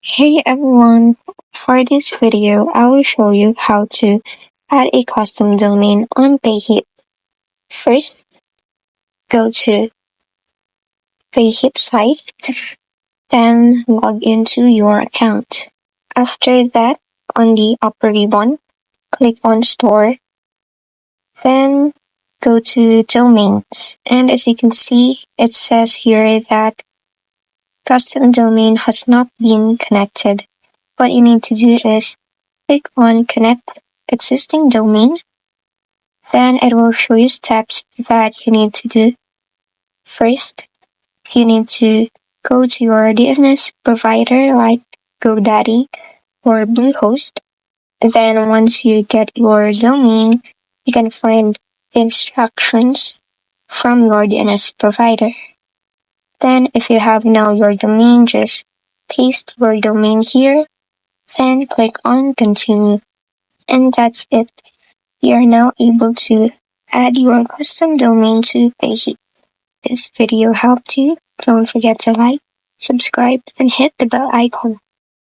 Hey everyone, for this video, I will show you how to add a custom domain on Payhip. First, go to Payhip site, then log into your account. After that, on the upper ribbon, click on Store, then go to Domains. And as you can see, it says here that custom domain has not been connected. What you need to do is click on Connect Existing Domain. Then it will show you steps that you need to do. First, you need to go to your DNS provider like GoDaddy or Bluehost. Then once you get your domain, you can find the instructions from your DNS provider. Then if you have now your domain, just paste your domain here, then click on Continue. And that's it. You are now able to add your custom domain to Payhip. This video helped you. Don't forget to like, subscribe, and hit the bell icon.